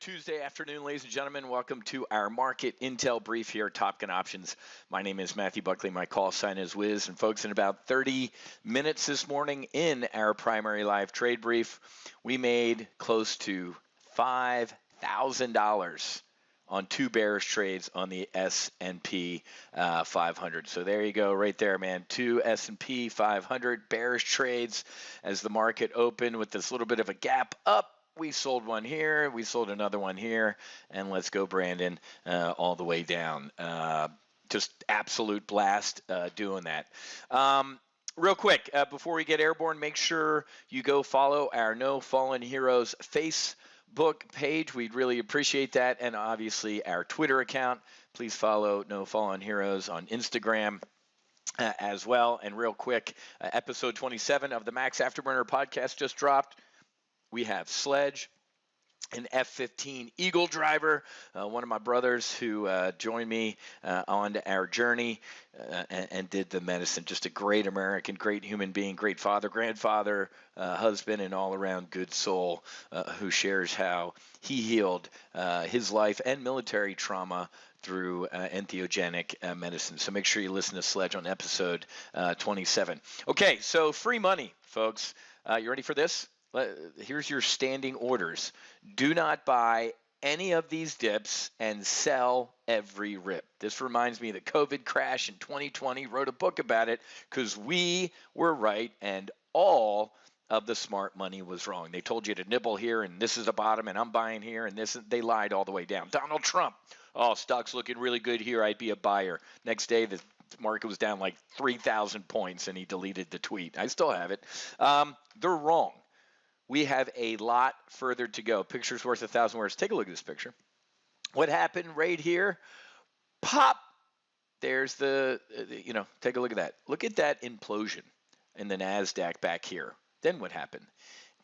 Tuesday afternoon, ladies and gentlemen. Welcome to our market intel brief here at Top Gun Options. My name is Matthew Buckley. My call sign is Wiz. And folks, in about 30 minutes this morning in our primary live trade brief, we made close to $5,000 on two bearish trades on the S&P 500. So there you go, right there, man. Two S&P 500 bearish trades as the market opened with this little bit of a gap up. We sold one here, we sold another one here, and let's go, Brandon, all the way down. Just absolute blast doing that. Real quick, before we get airborne, make sure you go follow our No Fallen Heroes Facebook page. We'd really appreciate that, and obviously our Twitter account. Please follow No Fallen Heroes on Instagram as well. And real quick, episode 27 of the Max Afterburner podcast just dropped. We have Sledge, an F-15 Eagle driver, one of my brothers who joined me on our journey and did the medicine. Just a great American, great human being, great father, grandfather, husband, and all-around good soul who shares how he healed his life and military trauma through entheogenic medicine. So make sure you listen to Sledge on episode 27. Okay, so free money, folks. You ready for this? Here's your standing orders. Do not buy any of these dips and sell every rip. This reminds me of the COVID crash in 2020. Wrote a book about it because we were right and all of the smart money was wrong. They told you to nibble here and this is the bottom and I'm buying here and this. They lied all the way down. Donald Trump. Oh, stock's looking really good here. I'd be a buyer. Next day, the market was down like 3,000 points and he deleted the tweet. I still have it. They're wrong. We have a lot further to go. Picture's worth 1,000 words. Take a look at this picture. What happened right here? Pop. There's take a look at that. Look at that implosion in the NASDAQ back here. Then what happened?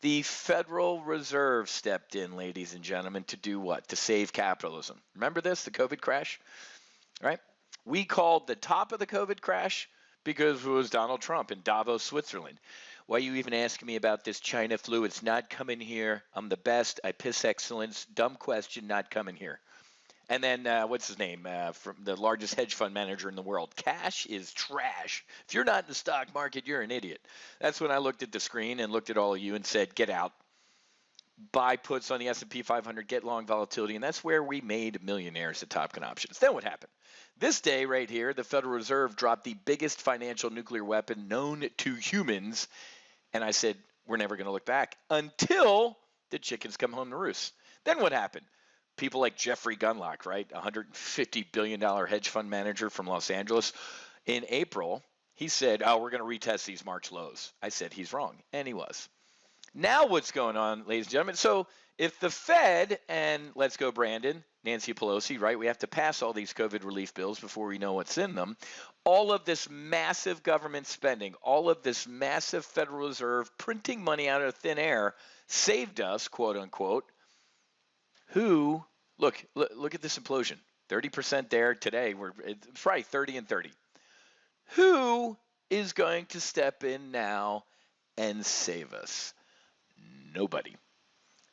The Federal Reserve stepped in, ladies and gentlemen, to do what? To save capitalism. Remember this, the COVID crash? Right? We called the top of the COVID crash because it was Donald Trump in Davos, Switzerland. Why are you even asking me about this China flu? It's not coming here. I'm the best. I piss excellence. Dumb question, not coming here. And then what's his name? From the largest hedge fund manager in the world. Cash is trash. If you're not in the stock market, you're an idiot. That's when I looked at the screen and looked at all of you and said, get out. Buy puts on the S&P 500, get long volatility. And that's where we made millionaires at Top Gun Options. Then what happened? This day right here, the Federal Reserve dropped the biggest financial nuclear weapon known to humans. And I said, we're never going to look back until the chickens come home to roost. Then what happened? People like Jeffrey Gundlach, right? $150 billion hedge fund manager from Los Angeles. In April, he said, oh, we're going to retest these March lows. I said, he's wrong. And he was. Now what's going on, ladies and gentlemen? So if the Fed and let's go, Brandon, Nancy Pelosi, right? We have to pass all these COVID relief bills before we know what's in them. All of this massive government spending, all of this massive Federal Reserve printing money out of thin air saved us, quote unquote. Who, look at this implosion. 30% there today. It's probably 30 and 30. Who is going to step in now and save us? Nobody.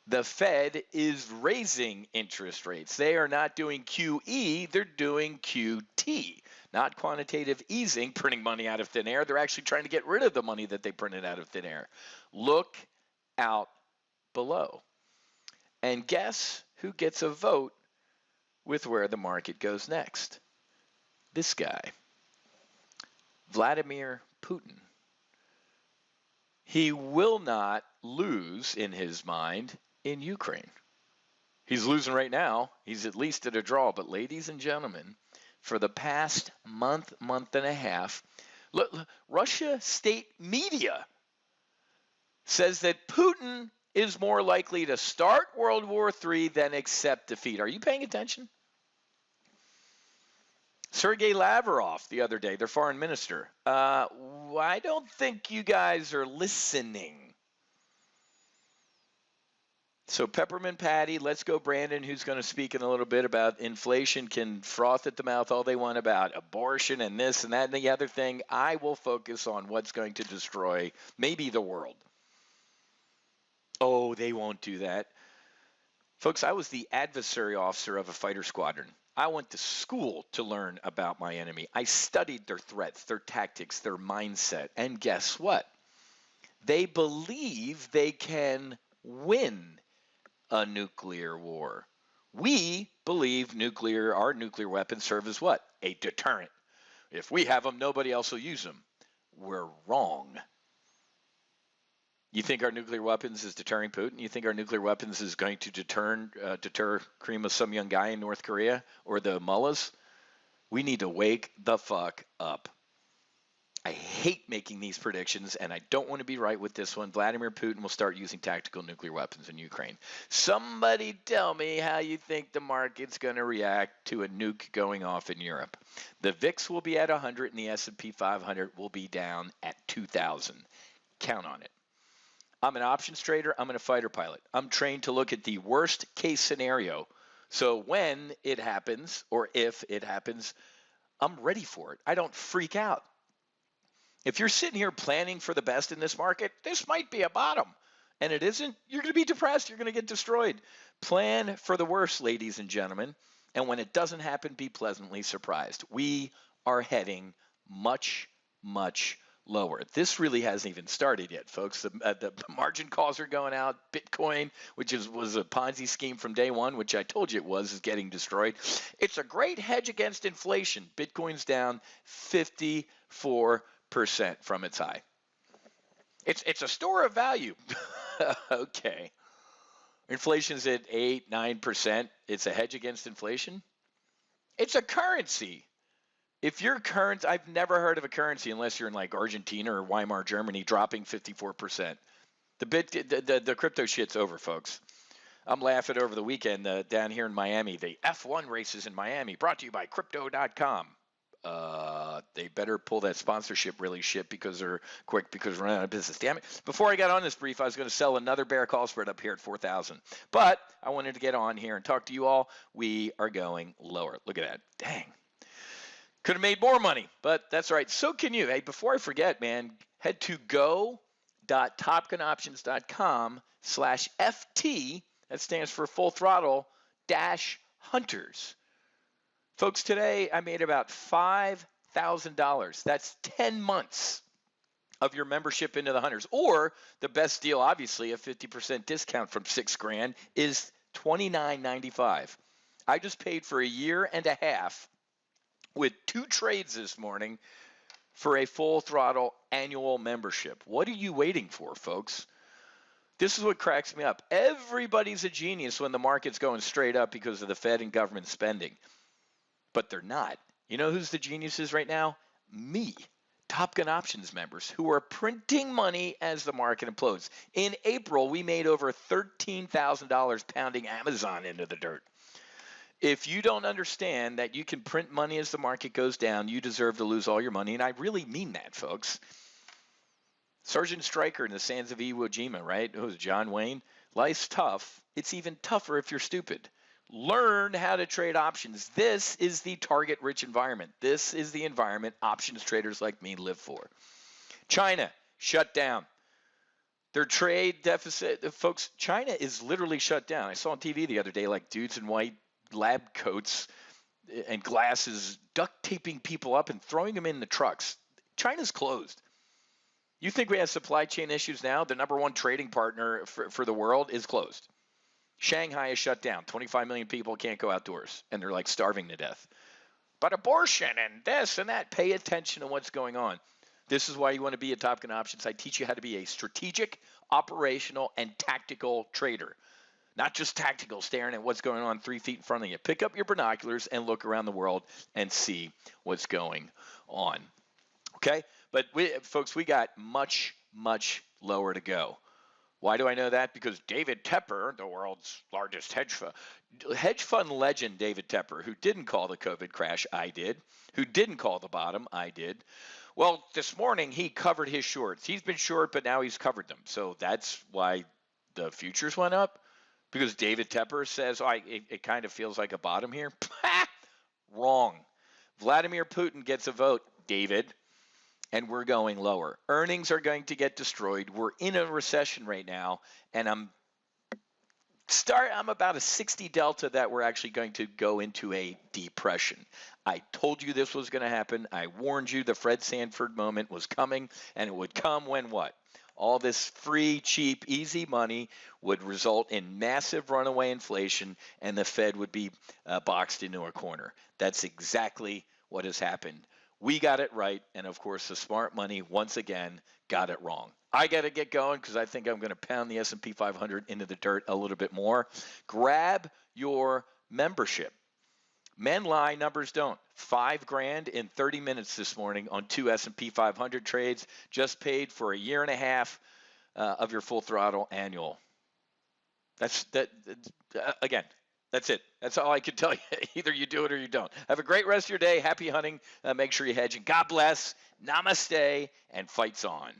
The Fed is raising interest rates. They are not doing QE, they're doing QT. Not quantitative easing, printing money out of thin air. They're actually trying to get rid of the money that they printed out of thin air. Look out below. And guess who gets a vote with where the market goes next? This guy, Vladimir Putin. He will not lose, in his mind, in Ukraine. He's losing right now. He's at least at a draw. But ladies and gentlemen, for the past month and a half, look, Russia state media says that Putin is more likely to start World War III than accept defeat. Are you paying attention? Sergei Lavrov the other day, their foreign minister. I don't think you guys are listening. So Peppermint Patty, let's go Brandon, who's going to speak in a little bit about inflation, can froth at the mouth all they want about abortion and this and that and the other thing. I will focus on what's going to destroy maybe the world. Oh, they won't do that. Folks, I was the adversary officer of a fighter squadron. I went to school to learn about my enemy. I studied their threats, their tactics, their mindset. And guess what? They believe they can win a nuclear war. We believe our nuclear weapons serve as what? A deterrent. If we have them, nobody else will use them. We're wrong. You think our nuclear weapons is deterring Putin? You think our nuclear weapons is going to deter cream of some young guy in North Korea or the mullahs? We need to wake the fuck up. I hate making these predictions, and I don't want to be right with this one. Vladimir Putin will start using tactical nuclear weapons in Ukraine. Somebody tell me how you think the market's going to react to a nuke going off in Europe. The VIX will be at 100, and the S&P 500 will be down at 2,000. Count on it. I'm an options trader. I'm a fighter pilot. I'm trained to look at the worst case scenario. So when it happens, or if it happens, I'm ready for it. I don't freak out. If you're sitting here planning for the best in this market, this might be a bottom. And it isn't, you're going to be depressed. You're going to get destroyed. Plan for the worst, ladies and gentlemen. And when it doesn't happen, be pleasantly surprised. We are heading much, much lower. This really hasn't even started yet, folks. The margin calls are going out. Bitcoin, which was a Ponzi scheme from day one, which I told you it was, is getting destroyed. It's a great hedge against inflation. Bitcoin's down 54% from its high. It's a store of value. Okay. Inflation's at 8-9%. It's a hedge against inflation. It's a currency. If your currency, I've never heard of a currency unless you're in like Argentina or Weimar, Germany, dropping 54%. The crypto shit's over, folks. I'm laughing over the weekend down here in Miami. The F1 races in Miami, brought to you by Crypto.com. They better pull that sponsorship really shit because they're quick because we're running out of business. Damn it. Before I got on this brief, I was going to sell another bear call spread up here at 4,000. But I wanted to get on here and talk to you all. We are going lower. Look at that. Dang. Could have made more money, but that's all right. So can you. Hey, before I forget, man, head to go.topgunoptions.com/FT. That stands for Full Throttle -Hunters. Folks, today I made about $5,000. That's 10 months of your membership into the Hunters. Or the best deal, obviously, a 50% discount from $6,000 is $29.95. I just paid for a year and a half with 2 trades this morning for a Full Throttle annual membership. What are you waiting for, folks? This is what cracks me up. Everybody's a genius when the market's going straight up because of the Fed and government spending. But they're not. You know who's the geniuses right now? Me. Top Gun Options members who are printing money as the market implodes. In April, we made over $13,000 pounding Amazon into the dirt. If you don't understand that you can print money as the market goes down, you deserve to lose all your money. And I really mean that, folks. Sergeant Stryker in the Sands of Iwo Jima, right? It was John Wayne. Life's tough. It's even tougher if you're stupid. Learn how to trade options. This is the target-rich environment. This is the environment options traders like me live for. China shut down. Their trade deficit, folks, China is literally shut down. I saw on TV the other day like dudes in white lab coats and glasses duct taping people up and throwing them in the trucks. China's closed. You think we have supply chain issues now? The number one trading partner for the world is closed. Shanghai is shut down. 25 million people can't go outdoors, and they're like starving to death. But abortion and this and that, pay attention to what's going on. This is why you want to be at Top Gun Options. I teach you how to be a strategic, operational, and tactical trader. Not just tactical, staring at what's going on 3 feet in front of you. Pick up your binoculars and look around the world and see what's going on. Okay? But folks, we got much, much lower to go. Why do I know that? Because David Tepper, the world's largest hedge fund legend David Tepper, who didn't call the COVID crash, I did. Who didn't call the bottom, I did. Well, this morning he covered his shorts. He's been short, but now he's covered them. So that's why the futures went up. Because David Tepper says, it kind of feels like a bottom here. Wrong. Vladimir Putin gets a vote, David. And we're going lower. Earnings are going to get destroyed. We're in a recession right now, and I'm I'm about a 60 delta that we're actually going to go into a depression. I told you this was going to happen. I warned you the Fred Sanford moment was coming, and it would come when what? All this free, cheap, easy money would result in massive runaway inflation, and the Fed would be boxed into a corner. That's exactly what has happened. We got it right, and of course, the smart money once again got it wrong. I got to get going because I think I'm going to pound the S&P 500 into the dirt a little bit more. Grab your membership. Men lie, numbers don't. $5,000 in 30 minutes this morning on 2 S&P 500 trades. Just paid for a year and a half of your full throttle annual. That's that. Again, that's it. That's all I can tell you. Either you do it or you don't. Have a great rest of your day. Happy hunting. Make sure you hedge. And God bless. Namaste. And fights on.